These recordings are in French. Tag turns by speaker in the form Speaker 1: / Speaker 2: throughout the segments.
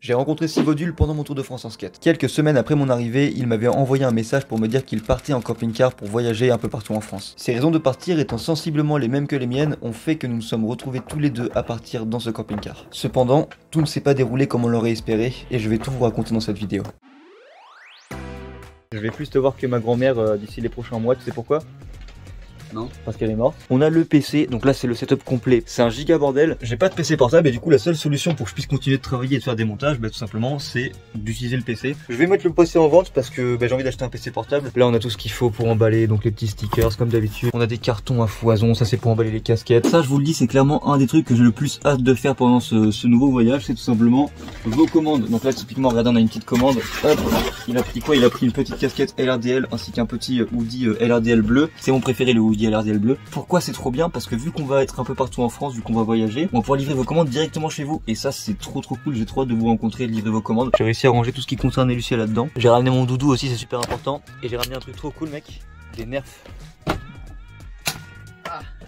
Speaker 1: J'ai rencontré Sivodul pendant mon tour de France en skate. Quelques semaines après mon arrivée, il m'avait envoyé un message pour me dire qu'il partait en camping-car pour voyager un peu partout en France. Ses raisons de partir étant sensiblement les mêmes que les miennes, ont fait que nous nous sommes retrouvés tous les deux à partir dans ce camping-car. Cependant, tout ne s'est pas déroulé comme on l'aurait espéré, et je vais tout vous raconter dans cette vidéo. Je vais plus te voir que ma grand-mère d'ici les prochains mois, tu sais pourquoi ?
Speaker 2: Non.
Speaker 1: Parce qu'elle est morte. On a le PC, donc là c'est le setup complet. C'est un giga bordel. J'ai pas de PC portable et du coup la seule solution pour que je puisse continuer de travailler et de faire des montages, tout simplement, c'est d'utiliser le PC. Je vais mettre le PC en vente parce que j'ai envie d'acheter un PC portable. Là on a tout ce qu'il faut pour emballer, donc les petits stickers comme d'habitude. On a des cartons à foison, ça c'est pour emballer les casquettes. Ça je vous le dis, c'est clairement un des trucs que j'ai le plus hâte de faire pendant ce nouveau voyage, c'est tout simplement vos commandes. Donc là typiquement, regardez, on a une petite commande. Hop, il a pris quoi? Il a pris une petite casquette LRDL ainsi qu'un petit hoodie LRDL bleu. C'est mon préféré, le hoodie LRDL bleu. Pourquoi c'est trop bien? Parce que vu qu'on va être un peu partout en France, vu qu'on va voyager, on va pouvoir livrer vos commandes directement chez vous. Et ça c'est trop cool, j'ai trop hâte de vous rencontrer et de livrer vos commandes. J'ai réussi à ranger tout ce qui concerne Lucia là-dedans. J'ai ramené mon doudou aussi, c'est super important. Et j'ai ramené un truc trop cool mec, des nerfs.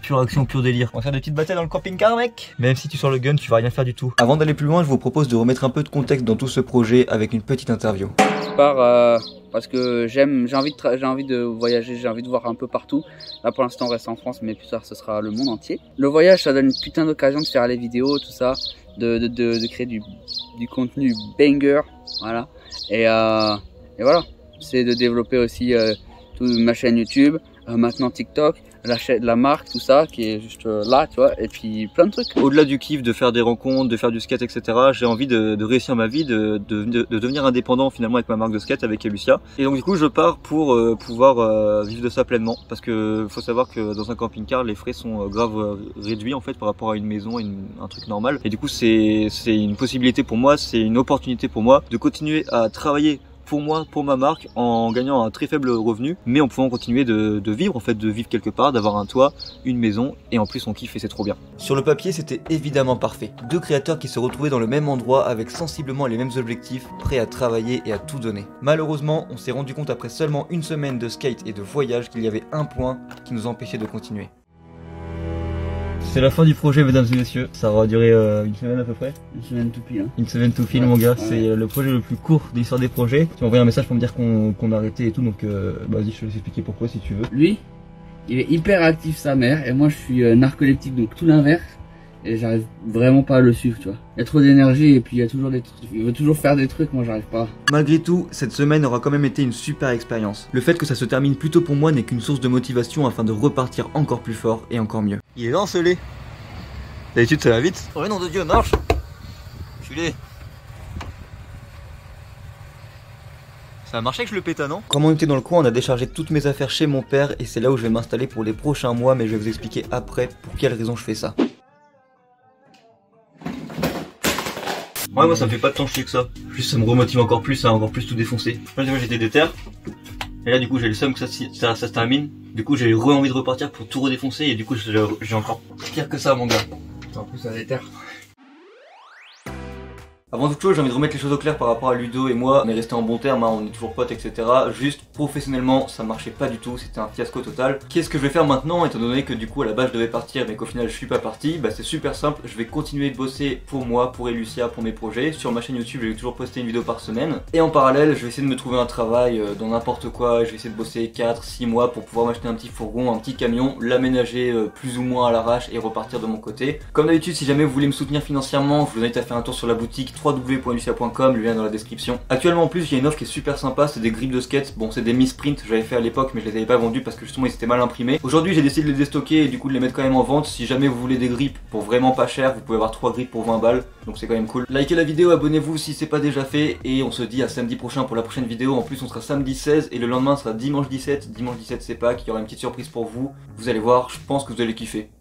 Speaker 1: Pure action, pur délire. On va faire des petites batailles dans le camping-car mec. Même si tu sors le gun, tu vas rien faire du tout. Avant d'aller plus loin, je vous propose de remettre un peu de contexte dans tout ce projet avec une petite interview.
Speaker 2: Je pars parce que j'ai envie de voyager, j'ai envie de voir un peu partout. Là pour l'instant on reste en France, mais plus tard ce sera le monde entier. Le voyage ça donne une putain d'occasion de faire les vidéos, tout ça, de créer du contenu banger, voilà. Et voilà, c'est de développer aussi toute ma chaîne YouTube, maintenant TikTok, la marque, tout ça qui est juste là, tu vois, et puis plein de trucs.
Speaker 1: Au-delà du kiff de faire des rencontres, de faire du skate, etc., j'ai envie de réussir ma vie, de devenir indépendant finalement avec ma marque de skate, avec Elucia. Et donc du coup je pars pour pouvoir vivre de ça pleinement, parce que faut savoir que dans un camping-car les frais sont grave réduits en fait par rapport à une maison, un truc normal. Et du coup c'est une possibilité pour moi, c'est une opportunité pour moi de continuer à travailler pour moi, pour ma marque, en gagnant un très faible revenu, mais en pouvant continuer de vivre, en fait, de vivre quelque part, d'avoir un toit, une maison, et en plus on kiffe et c'est trop bien. Sur le papier, c'était évidemment parfait. Deux créateurs qui se retrouvaient dans le même endroit avec sensiblement les mêmes objectifs, prêts à travailler et à tout donner. Malheureusement, on s'est rendu compte après seulement une semaine de skate et de voyage qu'il y avait un point qui nous empêchait de continuer. C'est la fin du projet mesdames et messieurs, ça aura duré une semaine à peu près.
Speaker 2: Une semaine tout pile. Hein.
Speaker 1: Une semaine tout pile mon gars, c'est le projet le plus court de l'histoire des projets. Tu m'as envoyé un message pour me dire qu'on a arrêté et tout, donc vas-y je te laisse expliquer pourquoi si tu veux.
Speaker 2: Lui, il est hyper actif sa mère et moi je suis narcoleptique, donc tout l'inverse. Et j'arrive vraiment pas à le suivre, tu vois. Il y a trop d'énergie et puis il y a toujours des trucs. Il veut toujours faire des trucs, moi j'arrive pas.
Speaker 1: Malgré tout, cette semaine aura quand même été une super expérience. Le fait que ça se termine plus tôt pour moi n'est qu'une source de motivation afin de repartir encore plus fort et encore mieux. Il est encelé. D'habitude ça va vite. Oh nom de Dieu, marche. Culé. Ça a marché que je le péta, non? Comme on était dans le coin, on a déchargé toutes mes affaires chez mon père et c'est là où je vais m'installer pour les prochains mois, mais je vais vous expliquer après pour quelles raisons je fais ça. Ouais, moi ça me fait pas tant chier que ça. Juste ça me remotive encore plus à encore plus tout défoncer. Moi j'étais déter. Et là du coup j'ai le seum que ça se termine. Du coup j'ai envie de repartir pour tout redéfoncer et du coup j'ai encore pire que ça mon gars.
Speaker 2: En plus ça déterre.
Speaker 1: Avant toute chose, j'ai envie de remettre les choses au clair par rapport à Ludo et moi. On est resté en bon terme, hein, on est toujours potes, etc. Juste professionnellement, ça marchait pas du tout, c'était un fiasco total. Qu'est-ce que je vais faire maintenant, étant donné que du coup à la base je devais partir mais qu'au final je suis pas parti? Bah c'est super simple, je vais continuer de bosser pour moi, pour Elucia, pour mes projets. Sur ma chaîne YouTube, je vais toujours poster une vidéo par semaine. Et en parallèle, je vais essayer de me trouver un travail dans n'importe quoi. Je vais essayer de bosser 4-6 mois pour pouvoir m'acheter un petit fourgon, un petit camion, l'aménager plus ou moins à l'arrache et repartir de mon côté. Comme d'habitude, si jamais vous voulez me soutenir financièrement, je vous invite à faire un tour sur la boutique www.elucia.com, le lien est dans la description. Actuellement en plus il y a une offre qui est super sympa, c'est des grippes de skate. Bon c'est des mi-sprint, j'avais fait à l'époque mais je les avais pas vendus parce que justement ils étaient mal imprimés. Aujourd'hui j'ai décidé de les déstocker et du coup de les mettre quand même en vente. Si jamais vous voulez des grippes pour vraiment pas cher, vous pouvez avoir 3 grippes pour 20 balles, donc c'est quand même cool. Likez la vidéo, abonnez-vous si c'est pas déjà fait et on se dit à samedi prochain pour la prochaine vidéo. En plus on sera samedi 16 et le lendemain sera dimanche 17. Dimanche 17 c'est Pâques, il y aura une petite surprise pour vous. Vous allez voir, je pense que vous allez kiffer.